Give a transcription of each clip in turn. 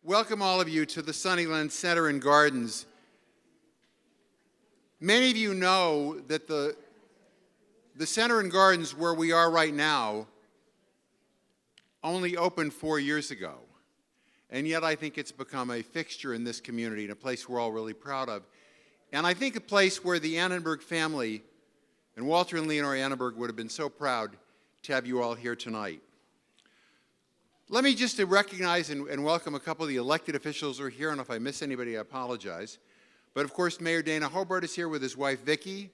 Welcome all of you to the Sunnylands Center and Gardens. Many of you know that the Center and Gardens where we are right now only opened 4 years ago. And yet I think it's become a fixture in this community and a place we're all really proud of. And I think a place where the Annenberg family and Walter and Leonore Annenberg would have been so proud to have you all here tonight. Let me just recognize and welcome a couple of the elected officials who are here, and if I miss anybody, I apologize. But of course, Mayor Dana Hobart is here with his wife, Vicki.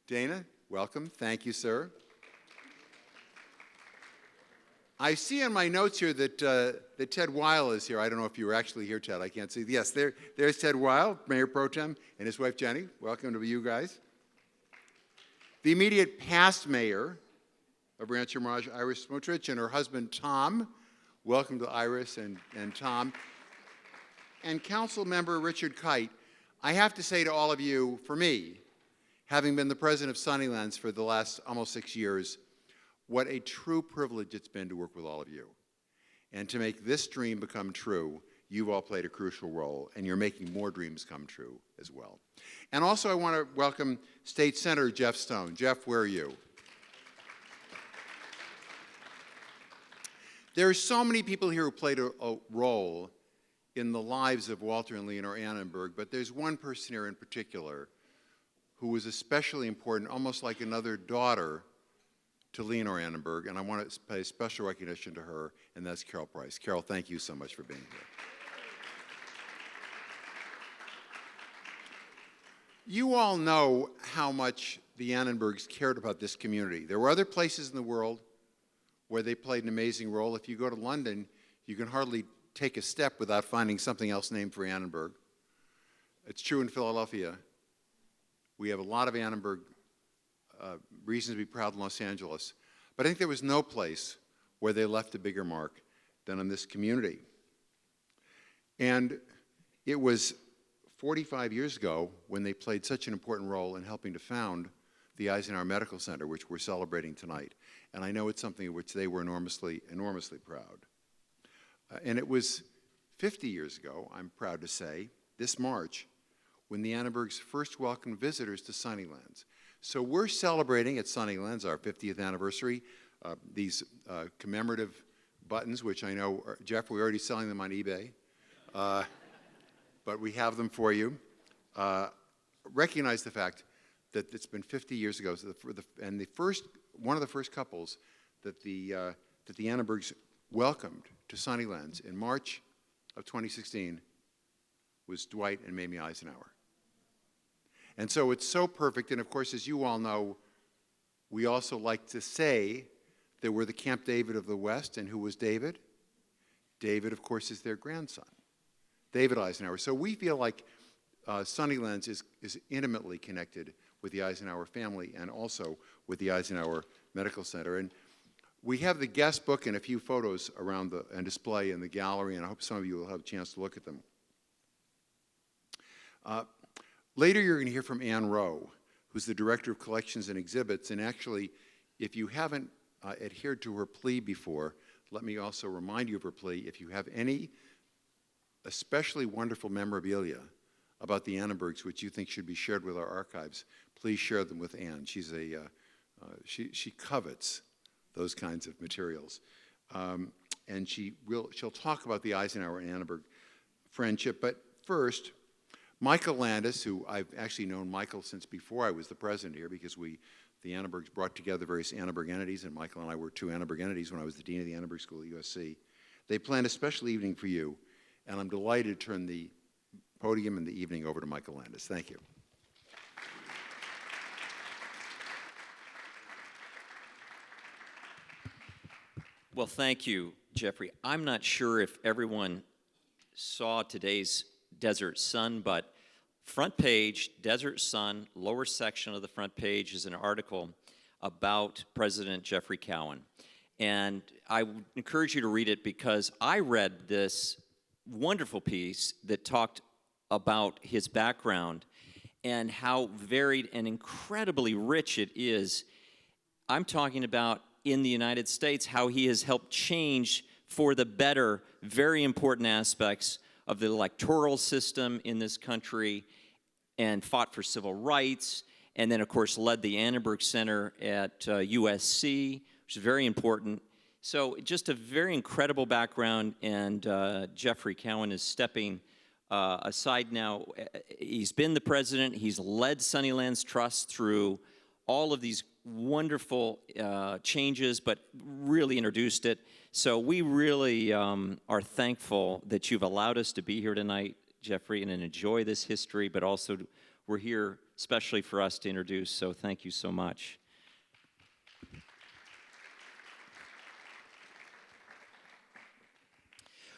Dana, welcome. Thank you, sir. I see on my notes here that Ted Weil is here. I don't know if you were actually here, Ted. I can't see. Yes, there's Ted Weil, Mayor Pro Tem, and his wife, Jenny. Welcome to you guys. The immediate past mayor of Rancho Mirage, Iris Smotrich, and her husband, Tom. Welcome to Iris and Tom. And Council Member Richard Kite. I have to say to all of you, for me, having been the president of Sunnylands for the last almost 6 years, what a true privilege it's been to work with all of you. And to make this dream become true, you've all played a crucial role, and you're making more dreams come true as well. And also I want to welcome State Senator Jeff Stone. Jeff, where are you? There are so many people here who played a role in the lives of Walter and Leonore Annenberg, but there's one person here in particular who was especially important, almost like another daughter to Leonore Annenberg, and I want to pay special recognition to her, and that's Carol Price. Carol, thank you so much for being here. You all know how much the Annenbergs cared about this community. There were other places in the world where they played an amazing role. If you go to London, you can hardly take a step without finding something else named for Annenberg. It's true in Philadelphia. We have a lot of Annenberg reasons to be proud in Los Angeles. But I think there was no place where they left a bigger mark than on this community. And it was 45 years ago when they played such an important role in helping to found the Eisenhower Medical Center, which we're celebrating tonight. And I know it's something of which they were enormously proud. And it was 50 years ago, I'm proud to say, this March, when the Annenbergs first welcomed visitors to Sunnylands. So we're celebrating at Sunnylands our 50th anniversary, these commemorative buttons, which I know, Jeff, we're already selling them on eBay, but we have them for you. Recognize the fact that it's been 50 years ago, so one of the first couples that the Annenbergs welcomed to Sunnylands in March of 2016 was Dwight and Mamie Eisenhower. And so it's so perfect, and of course, as you all know, we also like to say that we're the Camp David of the West, and who was David? David, of course, is their grandson, David Eisenhower. So we feel like Sunnylands is intimately connected with the Eisenhower family and also with the Eisenhower Medical Center. And we have the guest book and a few photos around and display in the gallery, and I hope some of you will have a chance to look at them. Later, you're going to hear from Anne Rowe, who's the Director of Collections and Exhibits. And actually, if you haven't adhered to her plea before, let me also remind you of her plea. If you have any especially wonderful memorabilia about the Annenbergs, which you think should be shared with our archives, please share them with Anne. She's she covets those kinds of materials. And she'll talk about the Eisenhower and Annenberg friendship. But first, Michael Landis, who I've actually known Michael since before I was the president here, because the Annenbergs brought together various Annenberg entities, and Michael and I were two Annenberg entities when I was the dean of the Annenberg School at USC. They planned a special evening for you, and I'm delighted to turn the podium and the evening over to Michael Landis. Thank you. Well, thank you, Jeffrey. I'm not sure if everyone saw today's Desert Sun, but front page, Desert Sun, lower section of the front page is an article about President Jeffrey Cowan. And I would encourage you to read it because I read this wonderful piece that talked about his background and how varied and incredibly rich it is. I'm talking about in the United States, how he has helped change for the better very important aspects of the electoral system in this country and fought for civil rights, and then, of course, led the Annenberg Center at USC, which is very important. So just a very incredible background, and Jeffrey Cowan is stepping aside now. He's been the president. He's led Sunnylands Trust through all of these wonderful changes, but really introduced it. So we really are thankful that you've allowed us to be here tonight, Jeffrey, and enjoy this history, but also we're here especially for us to introduce, so thank you so much.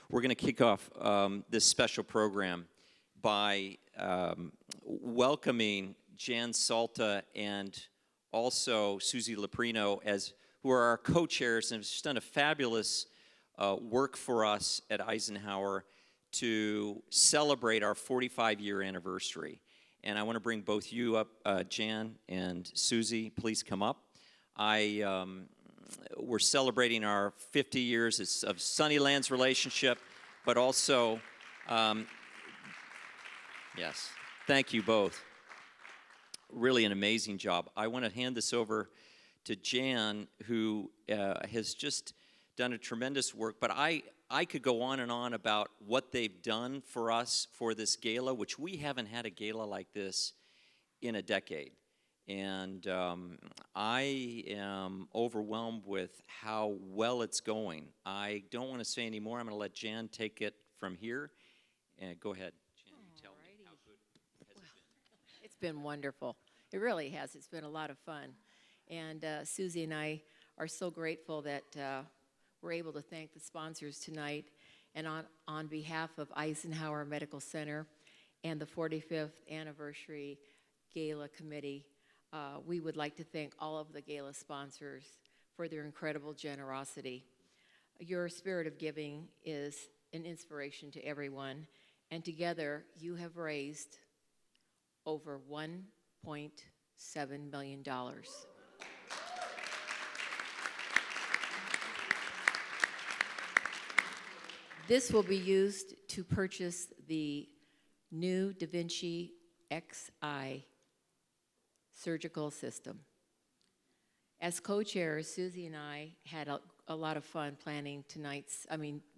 We're going to kick off this special program by welcoming Jan Salta and also Susie Loprino, who are our co-chairs and have just done a fabulous work for us at Eisenhower to celebrate our 45-year anniversary. And I want to bring both you up, Jan and Susie, please come up. We're celebrating our 50 years of Sunnylands relationship, but also, yes, thank you both. Really an amazing job. I want to hand this over to Jan, who has just done a tremendous work, but I could go on and on about what they've done for us for this gala, which we haven't had a gala like this in a decade. And I am overwhelmed with how well it's going. I don't want to say any more. I'm going to let Jan take it from here. And go ahead, Jan, you tell me how good has it been. It's been wonderful. It really has. It's been a lot of fun. And Susie and I are so grateful that we're able to thank the sponsors tonight. And on behalf of Eisenhower Medical Center and the 45th Anniversary Gala Committee, we would like to thank all of the gala sponsors for their incredible generosity. Your spirit of giving is an inspiration to everyone, and together you have raised over $1.7 million. This will be used to purchase the new Da Vinci Xi surgical system. As co-chairs, Susie and I had a lot of fun planning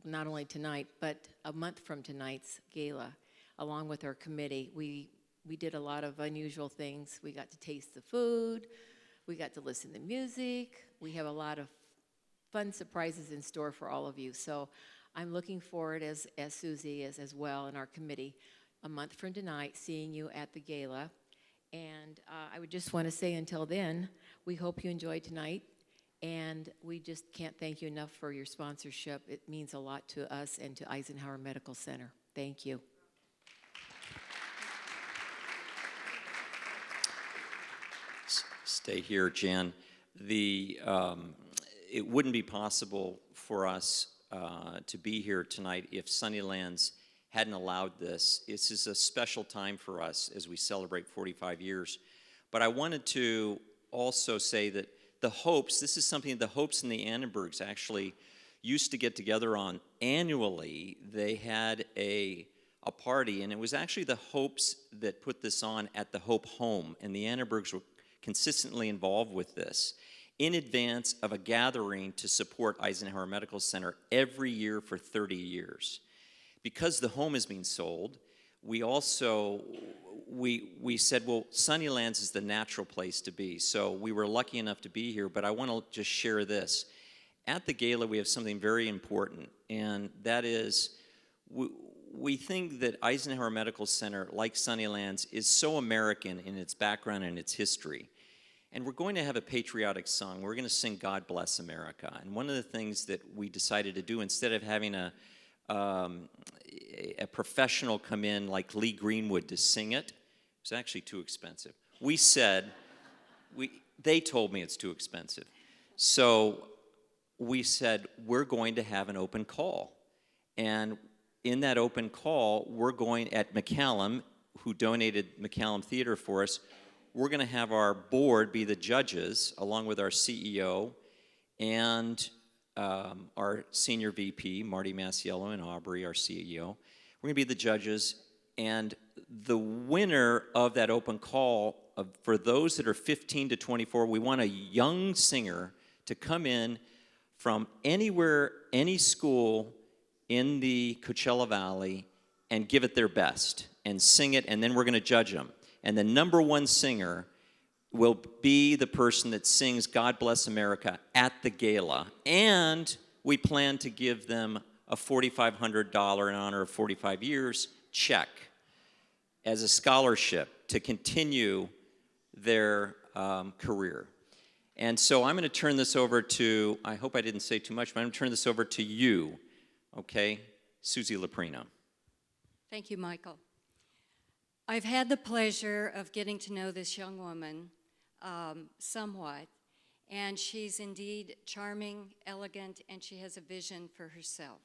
not only tonight, but a month from tonight's gala. Along with our committee, we did a lot of unusual things. We got to taste the food, we got to listen to music, we have a lot of fun surprises in store for all of you. So I'm looking forward, as Susie is as well, in our committee, a month from tonight, seeing you at the gala. And I would just want to say until then, we hope you enjoyed tonight, and we just can't thank you enough for your sponsorship. It means a lot to us and to Eisenhower Medical Center. Thank you. Stay here, Jan. It wouldn't be possible for us to be here tonight if Sunnylands hadn't allowed this. This is a special time for us as we celebrate 45 years. But I wanted to also say that the Hopes, this is something the Hopes and the Annenbergs actually used to get together on annually. They had a party, and it was actually the Hopes that put this on at the Hope Home, and the Annenbergs were consistently involved with this in advance of a gathering to support Eisenhower Medical Center every year for 30 years. Because the home is being sold, we also, we said, well, Sunnylands is the natural place to be. So we were lucky enough to be here, but I want to just share this. At the gala, we have something very important, and that is we think that Eisenhower Medical Center, like Sunnylands, is so American in its background and its history. And we're going to have a patriotic song. We're going to sing God Bless America. And one of the things that we decided to do, instead of having a professional come in like Lee Greenwood to sing it, it was actually too expensive. We said, they told me it's too expensive. So we said, we're going to have an open call. And in that open call, we're going, at McCallum, who donated McCallum Theater for us, we're going to have our board be the judges, along with our CEO and our senior VP, Marty Masiello, and Aubrey, our CEO. We're going to be the judges, and the winner of that open call, for those that are 15 to 24, we want a young singer to come in from anywhere, any school in the Coachella Valley and give it their best and sing it, and then we're going to judge them. And the number one singer will be the person that sings God Bless America at the gala. And we plan to give them a $4,500 in honor of 45 years check as a scholarship to continue their career. And so I'm going to turn this over to, I hope I didn't say too much, but I'm going to turn this over to you, okay, Susie Loprino. Thank you, Michael. I've had the pleasure of getting to know this young woman somewhat, and she's indeed charming, elegant, and she has a vision for herself.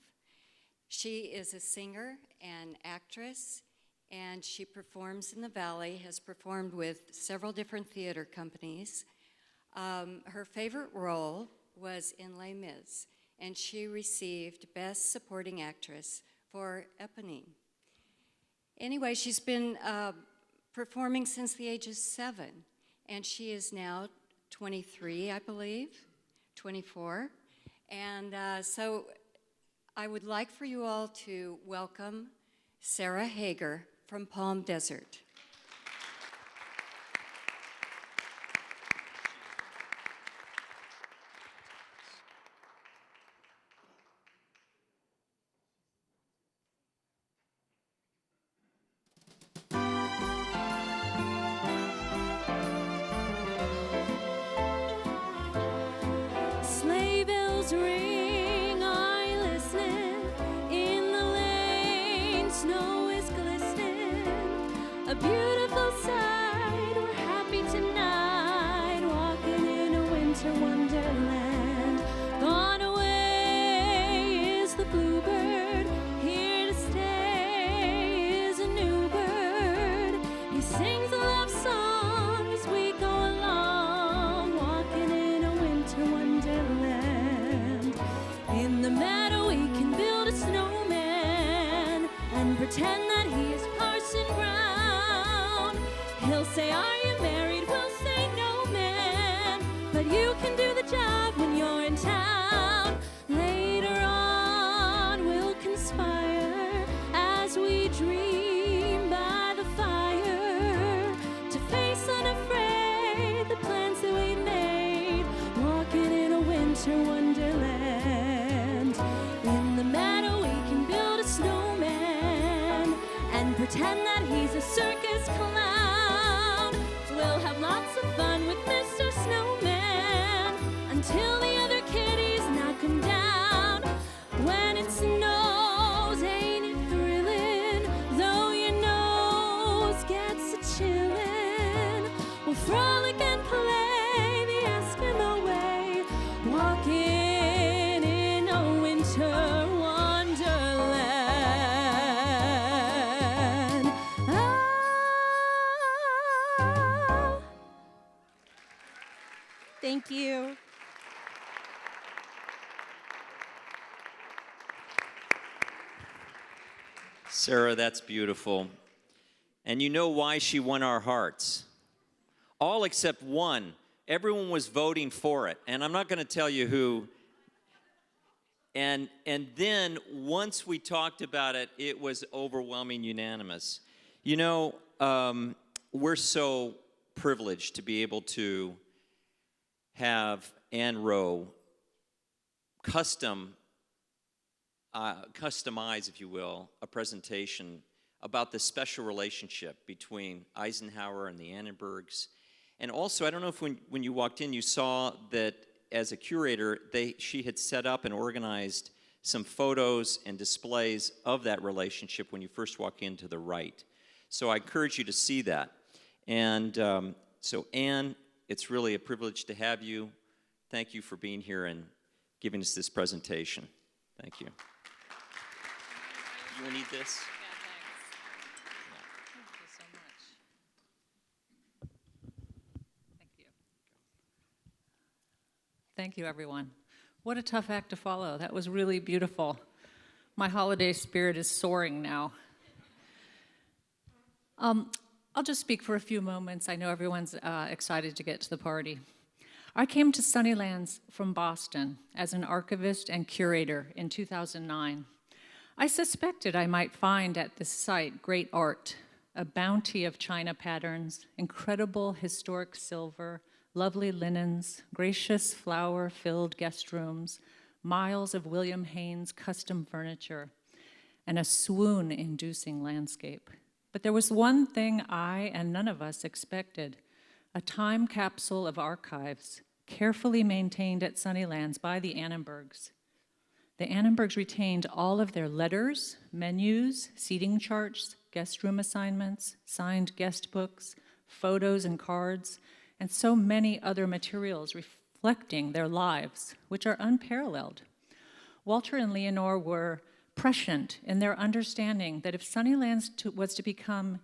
She is a singer and actress, and she performs in the Valley, has performed with several different theater companies. Her favorite role was in Les Mis, and she received Best Supporting Actress for Eponine. Anyway, she's been performing since the age of 7, and she is now 23, I believe, 24. And so I would like for you all to welcome Sarah Hager from Palm Desert. Sleigh bells ring, I listen. In the lane, snow is glistening. A beautiful sight, we're happy tonight, walking in a winter wonderland. Gone away is the bluebird, here to stay is a new bird. He sings a love song as we go along, walking in a winter wonderland. In the meadow we can build a snowman and pretend that he is Parson Brown. He'll say, are you married? We'll say, no, man, but you can do the job when you're in town. Later on we'll conspire as we dream by the fire to face unafraid the plans that we made, walking in a winter wonderland. In the meadow we can build a snowman and pretend that he's a circus clown. We'll have lots of fun with Mr. Snowman until the other kitties knock him down. When it snows, ain't it thrilling? Though your nose gets a chillin', we'll frolic and play the Eskimo way, walking in a winter wonderland. Oh. Thank you. Sarah, that's beautiful. And you know why she won our hearts? All except one. Everyone was voting for it. And I'm not going to tell you who. And then once we talked about it, it was overwhelming unanimous. You know, we're so privileged to be able to have Anne Rowe customize, if you will, a presentation about the special relationship between Eisenhower and the Annenbergs. And also, I don't know if when you walked in, you saw that as a curator, she had set up and organized some photos and displays of that relationship when you first walk in to the right. So I encourage you to see that. And so Anne, it's really a privilege to have you. Thank you for being here and giving us this presentation. Thank you. You need this? Yeah, thanks. Thank you so much. Thank you. Thank you, everyone. What a tough act to follow. That was really beautiful. My holiday spirit is soaring now. I'll just speak for a few moments. I know everyone's excited to get to the party. I came to Sunnylands from Boston as an archivist and curator in 2009. I suspected I might find at this site great art, a bounty of china patterns, incredible historic silver, lovely linens, gracious flower-filled guest rooms, miles of William Haynes custom furniture, and a swoon-inducing landscape. But there was one thing I and none of us expected, a time capsule of archives carefully maintained at Sunnylands by the Annenbergs. The Annenbergs retained all of their letters, menus, seating charts, guest room assignments, signed guest books, photos and cards, and so many other materials reflecting their lives, which are unparalleled. Walter and Leonore were prescient in their understanding that if Sunnylands was to become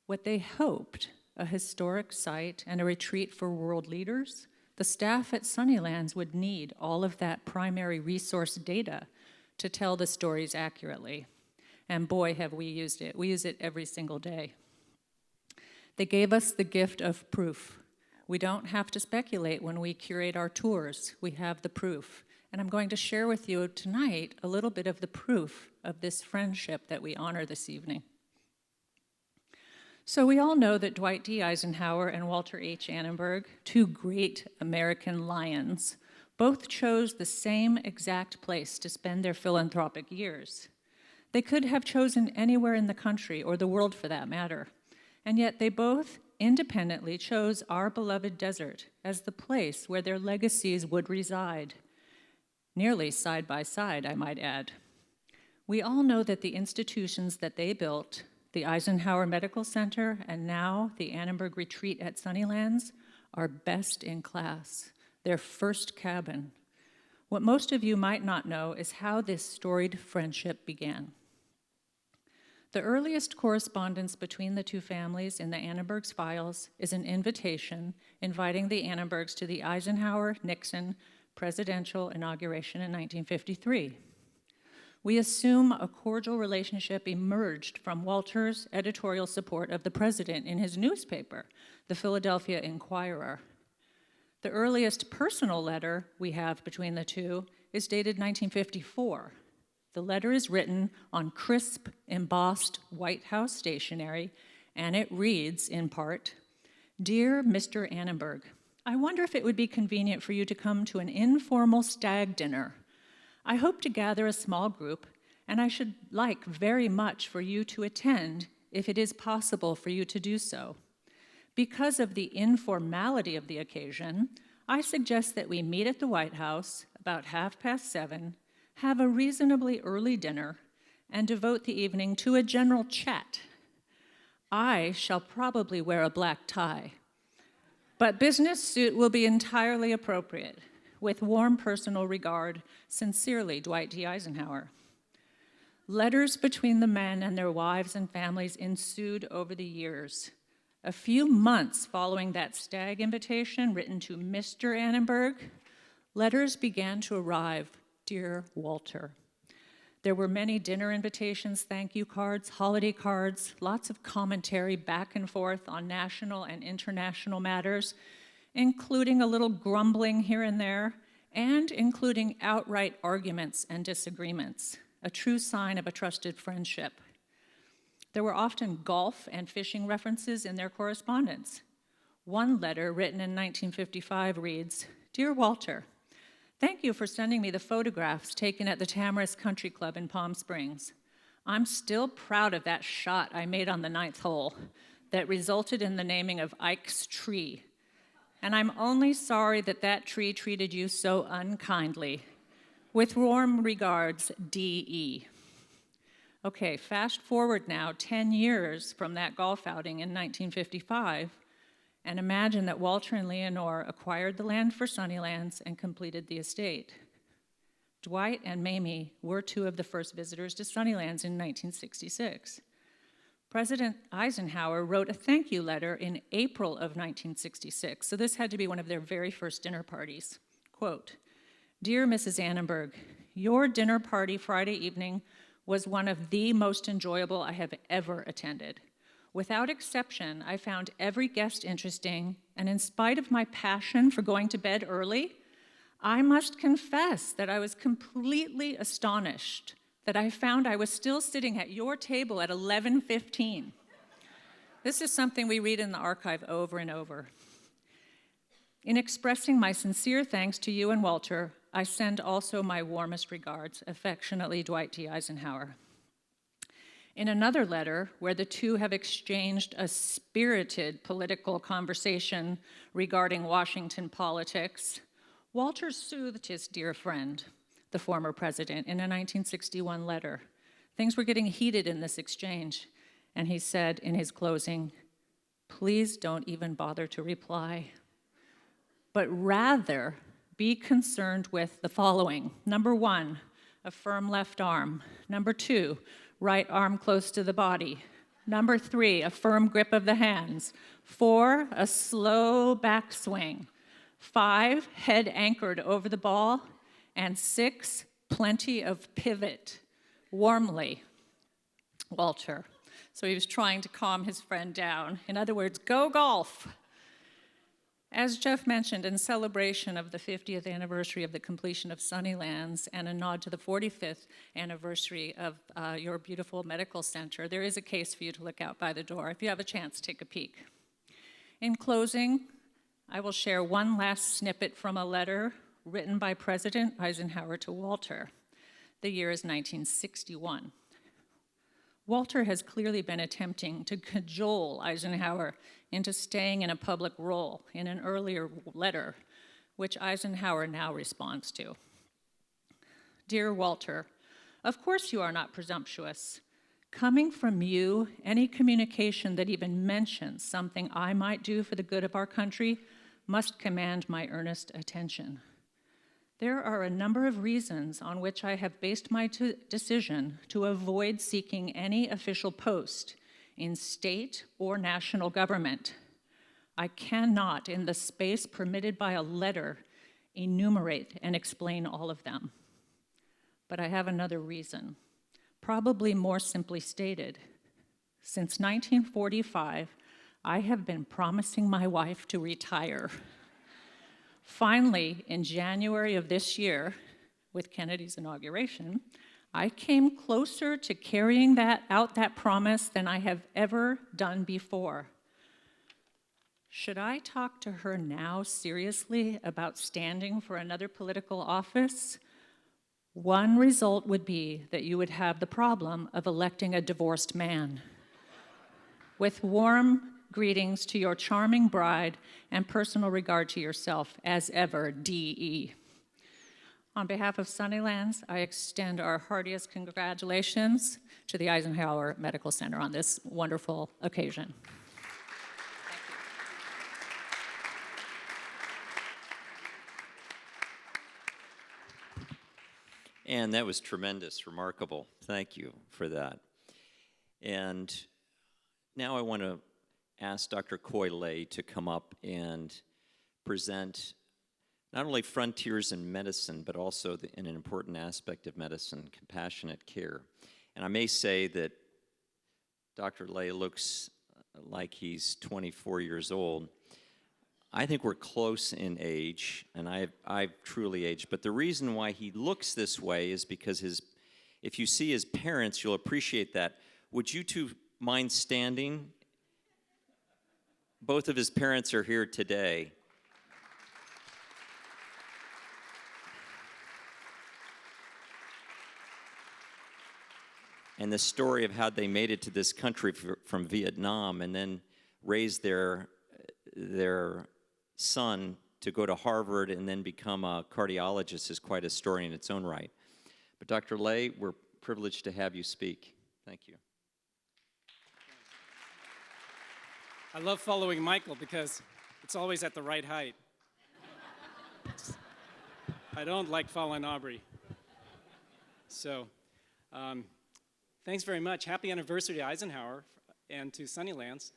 what they hoped, a historic site and a retreat for world leaders, the staff at Sunnylands would need all of that primary resource data to tell the stories accurately. And boy, have we used it. We use it every single day. They gave us the gift of proof. We don't have to speculate when we curate our tours. We have the proof. And I'm going to share with you tonight a little bit of the proof of this friendship that we honor this evening. So we all know that Dwight D. Eisenhower and Walter H. Annenberg, two great American lions, both chose the same exact place to spend their philanthropic years. They could have chosen anywhere in the country, or the world for that matter, and yet they both independently chose our beloved desert as the place where their legacies would reside. Nearly side by side, I might add. We all know that the institutions that they built, the Eisenhower Medical Center and now the Annenberg Retreat at Sunnylands, are best in class, their first cabin. What most of you might not know is how this storied friendship began. The earliest correspondence between the two families in the Annenbergs' files is an invitation inviting the Annenbergs to the Eisenhower-Nixon presidential inauguration in 1953. We assume a cordial relationship emerged from Walter's editorial support of the president in his newspaper, the Philadelphia Inquirer. The earliest personal letter we have between the two is dated 1954. The letter is written on crisp, embossed White House stationery, and it reads, in part, "Dear Mr. Annenberg, I wonder if it would be convenient for you to come to an informal stag dinner. I hope to gather a small group, and I should like very much for you to attend if it is possible for you to do so. Because of the informality of the occasion, I suggest that we meet at the White House about 7:30, have a reasonably early dinner, and devote the evening to a general chat. I shall probably wear a black tie, but business suit will be entirely appropriate. With warm personal regard, sincerely, Dwight D. Eisenhower." Letters between the men and their wives and families ensued over the years. A few months following that stag invitation written to Mr. Annenberg, letters began to arrive. Dear Walter. There were many dinner invitations, thank you cards, holiday cards, lots of commentary back and forth on national and international matters, including a little grumbling here and there, and including outright arguments and disagreements, a true sign of a trusted friendship. There were often golf and fishing references in their correspondence. One letter written in 1955 reads, "Dear Walter, thank you for sending me the photographs taken at the Tamarisk Country Club in Palm Springs. I'm still proud of that shot I made on the 9th hole that resulted in the naming of Ike's Tree. And I'm only sorry that that tree treated you so unkindly. With warm regards, D.E." Okay, fast forward now 10 years from that golf outing in 1955, and imagine that Walter and Leonore acquired the land for Sunnylands and completed the estate. Dwight and Mamie were two of the first visitors to Sunnylands in 1966. President Eisenhower wrote a thank you letter in April of 1966, so this had to be one of their very first dinner parties. Quote, "Dear Mrs. Annenberg, your dinner party Friday evening was one of the most enjoyable I have ever attended. Without exception, I found every guest interesting, and in spite of my passion for going to bed early, I must confess that I was completely astonished that I found I was still sitting at your table at 11:15. This is something we read in the archive over and over. In expressing my sincere thanks to you and Walter, I send also my warmest regards. Affectionately, Dwight D. Eisenhower. In another letter, where the two have exchanged a spirited political conversation regarding Washington politics, Walter soothed his dear friend, the former president, in a 1961 letter. Things were getting heated in this exchange, and he said in his closing, "Please don't even bother to reply, but rather be concerned with the following. Number 1, a firm left arm. Number 2, right arm close to the body. Number 3, a firm grip of the hands. 4, a slow backswing. 5, head anchored over the ball. And 6, plenty of pivot. Warmly, Walter." So he was trying to calm his friend down. In other words, go golf. As Jeff mentioned, in celebration of the 50th anniversary of the completion of Sunnylands and a nod to the 45th anniversary of your beautiful medical center, there is a case for you to look out by the door. If you have a chance, take a peek. In closing, I will share one last snippet from a letter written by President Eisenhower to Walter. The year is 1961. Walter has clearly been attempting to cajole Eisenhower into staying in a public role in an earlier letter, which Eisenhower now responds to. "Dear Walter, of course you are not presumptuous. Coming from you, any communication that even mentions something I might do for the good of our country must command my earnest attention. There are a number of reasons on which I have based my decision to avoid seeking any official post in state or national government. I cannot, in the space permitted by a letter, enumerate and explain all of them. But I have another reason, probably more simply stated. Since 1945, I have been promising my wife to retire. Finally, in January of this year, with Kennedy's inauguration, I came closer to carrying out that promise than I have ever done before. Should I talk to her now seriously about standing for another political office? One result would be that you would have the problem of electing a divorced man. With warm greetings to your charming bride and personal regard to yourself, as ever, D.E. On behalf of Sunnylands, I extend our heartiest congratulations to the Eisenhower Medical Center on this wonderful occasion. And that was tremendous, remarkable. Thank you for that. And now I want to ask Dr. Khoi to come up and present not only frontiers in medicine, but also in an important aspect of medicine, compassionate care. And I may say that Dr. Lay looks like he's 24 years old. I think we're close in age, and I've truly aged. But the reason why he looks this way is because if you see his parents, you'll appreciate that. Would you two mind standing? Both of his parents are here today. And the story of how they made it to this country from Vietnam and then raised their son to go to Harvard and then become a cardiologist is quite a story in its own right. But Dr. Lay, we're privileged to have you speak. Thank you. I love following Michael because it's always at the right height. I don't like following Aubrey. So, thanks very much. Happy anniversary to Eisenhower and to Sunnylands.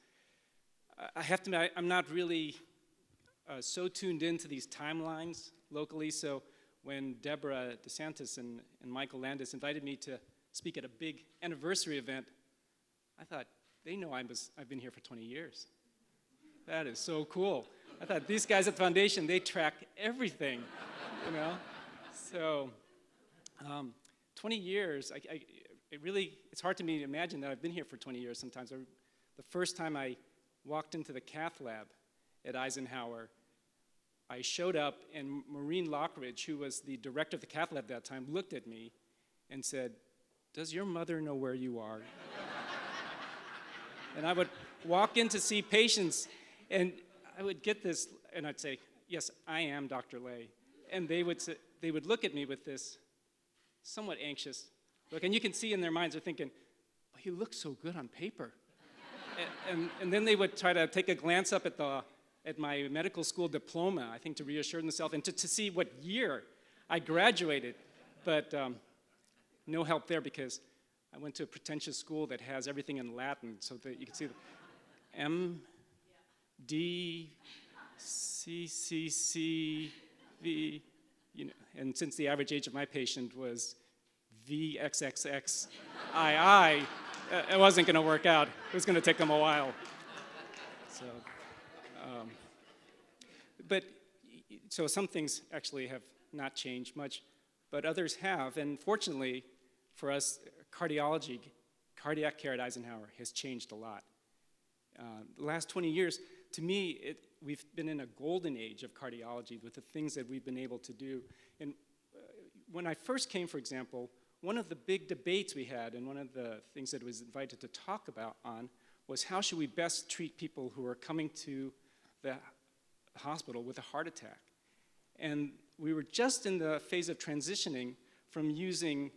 I have to admit, I'm not really so tuned into these timelines locally, so when Deborah DeSantis and Michael Landis invited me to speak at a big anniversary event, I thought, they know I've been here for 20 years. That is so cool. I thought these guys at the foundation, they track everything, you know? So 20 years, it's hard to me to imagine that I've been here for 20 years sometimes. The first time I walked into the cath lab at Eisenhower, I showed up and Maureen Lockridge, who was the director of the cath lab at that time, looked at me and said, "Does your mother know where you are?" And I would walk in to see patients, and I would get this, and I'd say, "Yes, I am Dr. Lay." And they would look at me with this somewhat anxious look, and you can see in their minds they're thinking, "Oh, he looks so good on paper." and then they would try to take a glance up at my medical school diploma, I think to reassure themselves, and to see what year I graduated. But no help there because I went to a pretentious school that has everything in Latin, so that you can see the M, D, C, C, C, V, you know, and since the average age of my patient was VXXXII, it wasn't going to work out. It was going to take them a while. So, so some things actually have not changed much, but others have. And fortunately for us, cardiology, cardiac care at Eisenhower has changed a lot. The last 20 years, to me, we've been in a golden age of cardiology with the things that we've been able to do. And when I first came, for example, one of the big debates we had, and one of the things that I was invited to talk about was how should we best treat people who are coming to the hospital with a heart attack. And we were just in the phase of transitioning from using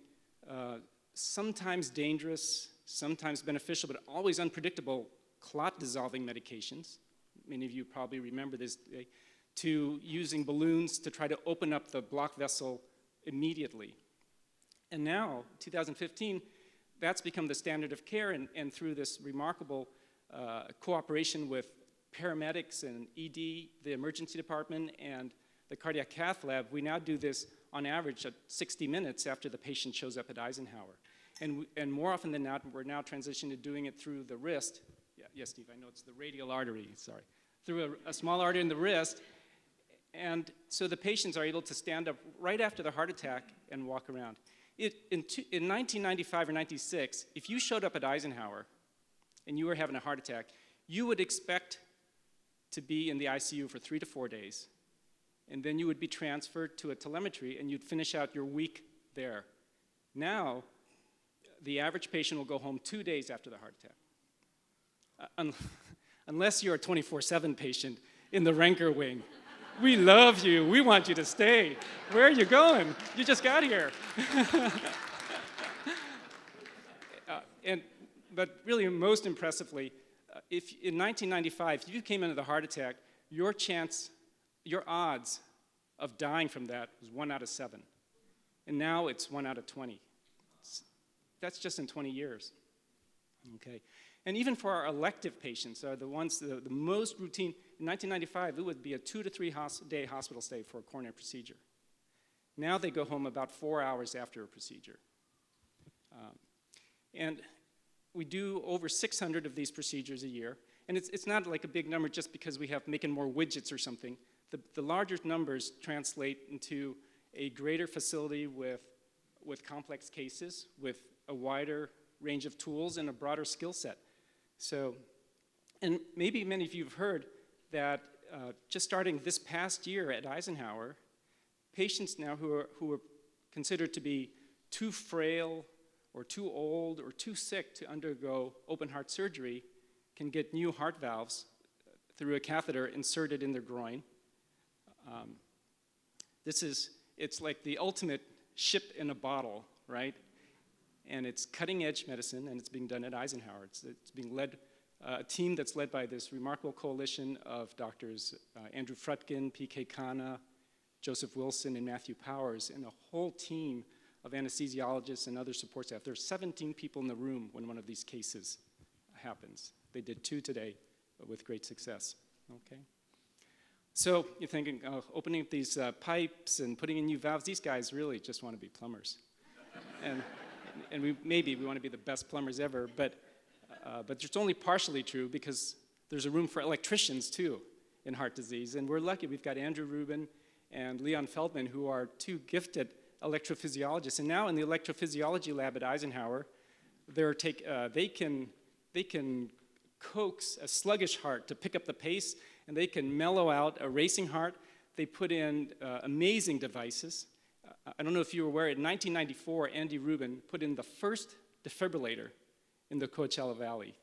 sometimes dangerous, sometimes beneficial, but always unpredictable clot-dissolving medications. Many of you probably remember this, to using balloons to try to open up the blocked vessel immediately. And now, 2015, that's become the standard of care, and through this remarkable cooperation with paramedics and ED, the emergency department, and the cardiac cath lab, we now do this on average at 60 minutes after the patient shows up at Eisenhower. And more often than not, we're now transitioning to doing it through the wrist. Yes, Steve, I know it's the radial artery, sorry. Through a small artery in the wrist. And so the patients are able to stand up right after the heart attack and walk around. In 1995 or 96, if you showed up at Eisenhower and you were having a heart attack, you would expect to be in the ICU for 3 to 4 days. And then you would be transferred to a telemetry and you'd finish out your week there. Now, the average patient will go home 2 days after the heart attack. Unless you're a 24/7 patient in the Ranker wing. We love you. We want you to stay. Where are you going? You just got here. But really, most impressively, if in 1995, if you came into the heart attack, your odds of dying from that was 1 out of 7. And now it's 1 out of 20. That's just in 20 years. Okay. And even for our elective patients, the ones, the most routine, in 1995, it would be a 2 to 3 day hospital stay for a coronary procedure. Now they go home about 4 hours after a procedure. And we do over 600 of these procedures a year. And it's not like a big number just because we have making more widgets or something. The larger numbers translate into a greater facility with complex cases, with a wider range of tools and a broader skill set. So, and maybe many of you have heard that just starting this past year at Eisenhower, patients now who are considered to be too frail or too old or too sick to undergo open heart surgery can get new heart valves through a catheter inserted in their groin. It's like the ultimate ship in a bottle, right? And it's cutting-edge medicine, and it's being done at Eisenhower. It's being led, a team that's led by this remarkable coalition of doctors Andrew Frutkin, P.K. Khanna, Joseph Wilson, and Matthew Powers, and a whole team of anesthesiologists and other support staff. There's 17 people in the room when one of these cases happens. They did 2 today, but with great success, okay? So you're thinking, opening up these pipes and putting in new valves, these guys really just want to be plumbers. And maybe we want to be the best plumbers ever, but But it's only partially true because there's a room for electricians too in heart disease. And we're lucky we've got Andrew Rubin and Leon Feldman, who are two gifted electrophysiologists. And now in the electrophysiology lab at Eisenhower, they can coax a sluggish heart to pick up the pace, and they can mellow out a racing heart. They put in amazing devices. I don't know if you were aware, in 1994, Andy Rubin put in the first defibrillator in the Coachella Valley.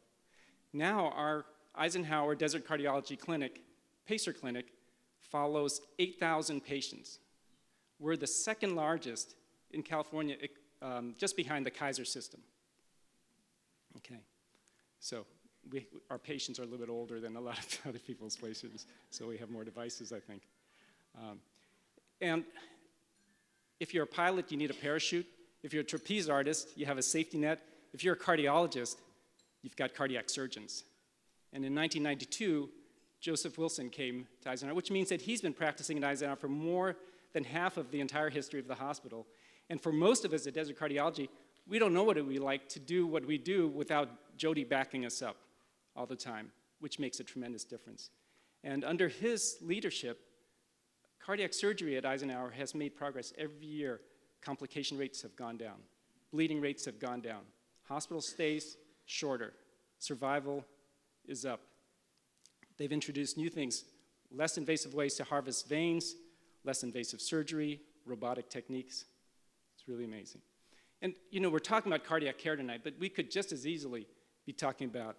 Now our Eisenhower Desert Cardiology Clinic, Pacer Clinic, follows 8,000 patients. We're the second largest in California, just behind the Kaiser system. Okay, so our patients are a little bit older than a lot of other people's patients, so we have more devices, I think. And if you're a pilot, you need a parachute. If you're a trapeze artist, you have a safety net. If you're a cardiologist, you've got cardiac surgeons. And in 1992, Joseph Wilson came to Eisenhower, which means that he's been practicing at Eisenhower for more than half of the entire history of the hospital. And for most of us at Desert Cardiology, we don't know what it would be like to do what we do without Jody backing us up all the time, which makes a tremendous difference. And under his leadership, cardiac surgery at Eisenhower has made progress every year. Complication rates have gone down. Bleeding rates have gone down. Hospital stays shorter. Survival is up. They've introduced new things, less invasive ways to harvest veins, less invasive surgery, robotic techniques. It's really amazing. And you know, we're talking about cardiac care tonight, but we could just as easily be talking about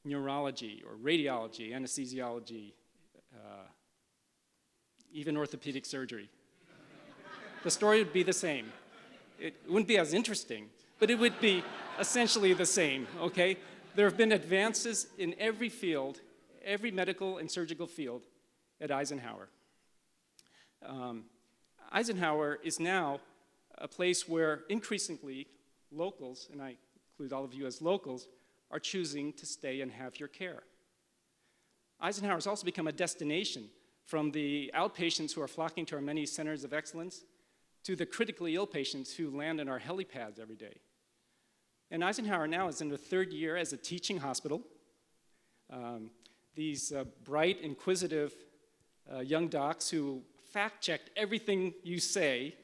neurology or radiology, anesthesiology, even orthopedic surgery. The story would be the same. It wouldn't be as interesting, but it would be essentially the same, okay? There have been advances in every field, every medical and surgical field at Eisenhower. Eisenhower is now a place where increasingly locals, and I include all of you as locals, are choosing to stay and have your care. Eisenhower has also become a destination, from the outpatients who are flocking to our many centers of excellence to the critically ill patients who land in our helipads every day. And Eisenhower now is in the third year as a teaching hospital. These bright, inquisitive young docs who fact-checked everything you say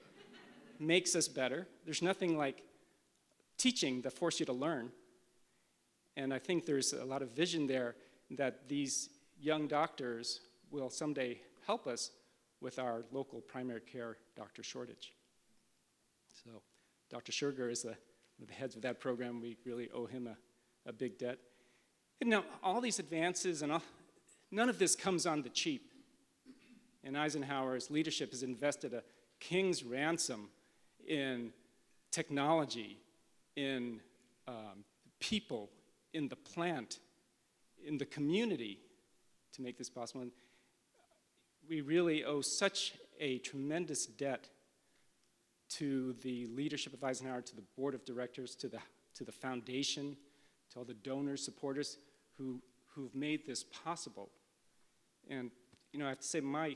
makes us better. There's nothing like teaching that forces you to learn. And I think there's a lot of vision there that these young doctors will someday help us with our local primary care doctor shortage. So Dr. Sugar is one of the heads of that program. We really owe him a big debt. And now all these advances and none of this comes on the cheap. And Eisenhower's leadership has invested a king's ransom in technology, in people, in the plant, in the community to make this possible. And we really owe such a tremendous debt to the leadership of Eisenhower, to the board of directors, to the foundation, to all the donors, supporters who've made this possible. And you know, I have to say my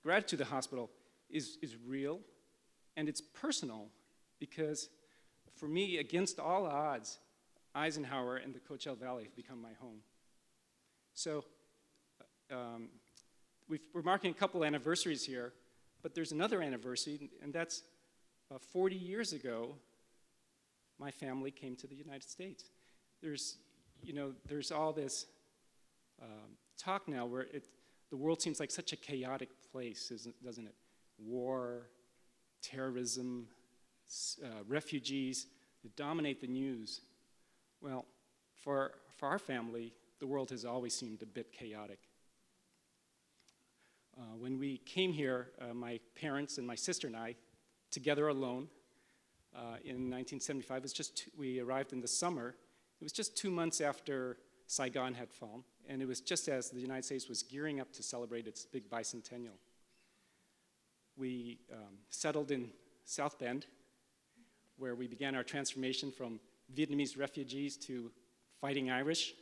gratitude to the hospital is real, and it's personal, because for me, against all odds, Eisenhower and the Coachella Valley have become my home. So we're marking a couple anniversaries here, but there's another anniversary, and that's 40 years ago, my family came to the United States. There's all this talk now where the world seems like such a chaotic place, doesn't it? War, terrorism, refugees, they dominate the news. Well, for our family, the world has always seemed a bit chaotic. When we came here, my parents and my sister and I, together alone, in 1975, we arrived in the summer. It was just 2 months after Saigon had fallen, and it was just as the United States was gearing up to celebrate its big bicentennial. We settled in South Bend, where we began our transformation from Vietnamese refugees to fighting Irish.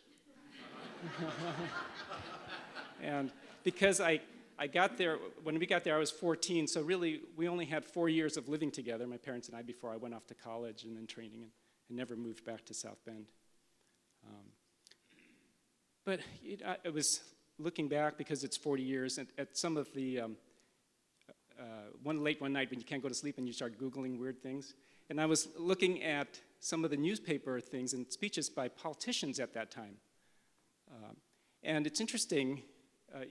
And because I got there, when we got there, I was 14, so really we only had 4 years of living together, my parents and I, before I went off to college and then training, and never moved back to South Bend. But I was looking back, because it's 40 years, at some of the, one night when you can't go to sleep and you start Googling weird things. And I was looking at some of the newspaper things and speeches by politicians at that time. And it's interesting,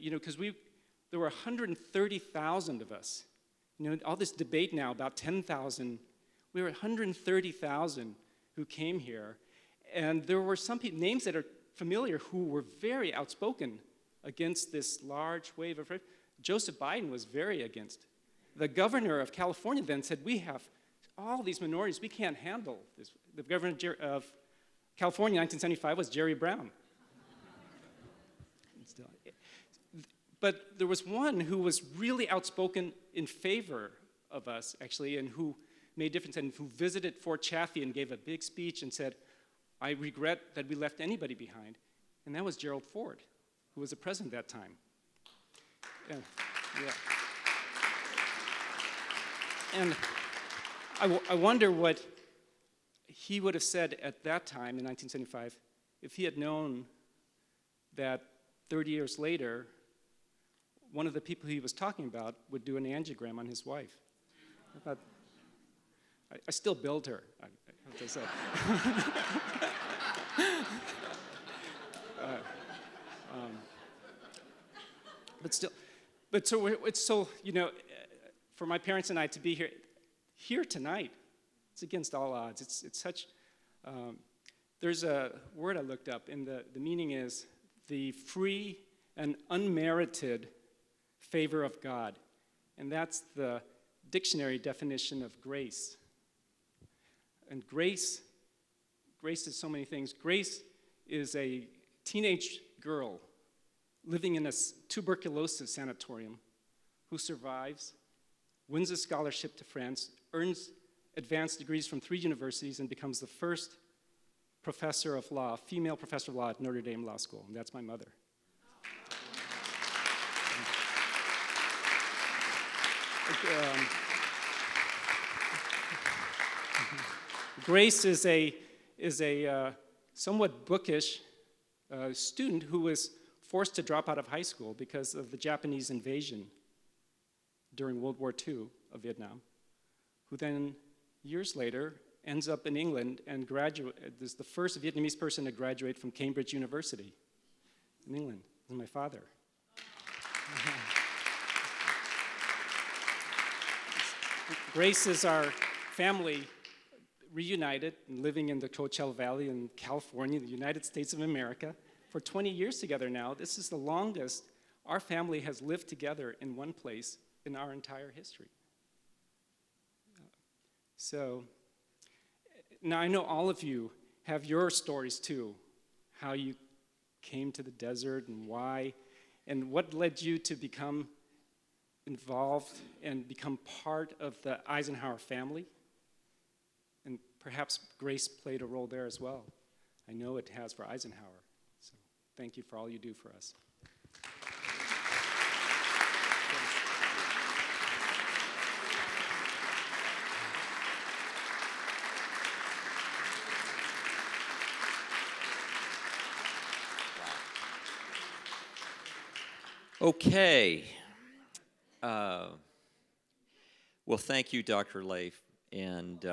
because there were 130,000 of us. All this debate now about 10,000. We were 130,000 who came here. And there were some names that are familiar who were very outspoken against this large wave of. Joseph Biden was very against. The governor of California then said, we have all these minorities, we can't handle this. The governor of California in 1975 was Jerry Brown. But there was one who was really outspoken in favor of us, actually, and who made a difference, and who visited Fort Chaffee and gave a big speech and said, I regret that we left anybody behind. And that was Gerald Ford, who was the president at that time. And, yeah. And I wonder what he would have said at that time in 1975 if he had known that 30 years later, one of the people he was talking about would do an angiogram on his wife. I still build her, as I said. But so, for my parents and I to be here tonight, it's against all odds. It's such, there's a word I looked up, and the meaning is the free and unmerited favor of God. And that's the dictionary definition of grace. And grace is so many things. Grace is a teenage girl living in a tuberculosis sanatorium who survives, wins a scholarship to France, earns advanced degrees from 3 universities, and becomes the first professor of law, female professor of law at Notre Dame Law School. And that's my mother. Grace is a somewhat bookish student who was forced to drop out of high school because of the Japanese invasion during World War II of Vietnam, who then, years later, ends up in England and is the first Vietnamese person to graduate from Cambridge University in England. This is my father. Grace is our family reunited and living in the Coachella Valley in California, the United States of America, for 20 years together now. This is the longest our family has lived together in one place in our entire history. So, now I know all of you have your stories too, how you came to the desert and why, and what led you to become involved and become part of the Eisenhower family. And perhaps grace played a role there as well. I know it has for Eisenhower. So thank you for all you do for us. Okay. Well, thank you, Dr. Leif. And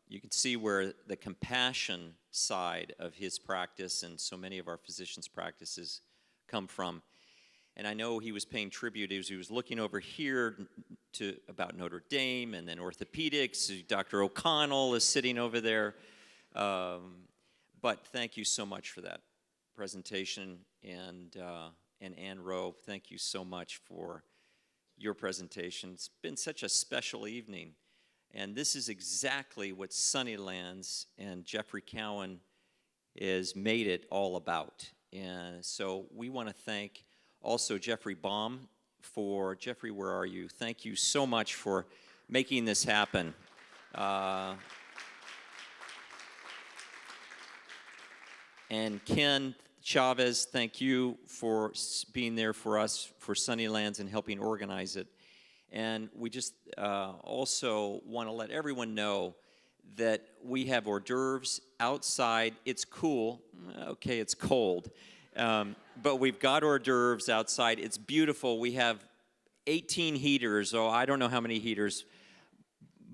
you can see where the compassion side of his practice and so many of our physicians' practices come from. And I know he was paying tribute as he was looking over here about Notre Dame and then orthopedics. Dr. O'Connell is sitting over there. But thank you so much for that presentation. And Anne Rowe, thank you so much for your presentation. It's been such a special evening. And this is exactly what Sunnylands and Jeffrey Cowan has made it all about. And so we want to thank also Jeffrey Baum Jeffrey, where are you? Thank you so much for making this happen. And Ken Chavez, thank you for being there for us for Sunnylands and helping organize it. And we just also want to let everyone know that we have hors d'oeuvres outside. It's cool. Okay, it's cold. But we've got hors d'oeuvres outside. It's beautiful. We have 18 heaters, or I don't know how many heaters,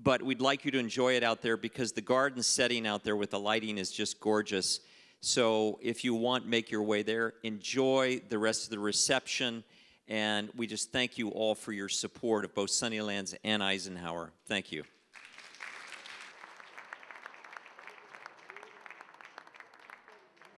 but we'd like you to enjoy it out there because the garden setting out there with the lighting is just gorgeous. So if you want, make your way there. Enjoy the rest of the reception, and we just thank you all for your support of both Sunnylands and Eisenhower. Thank you.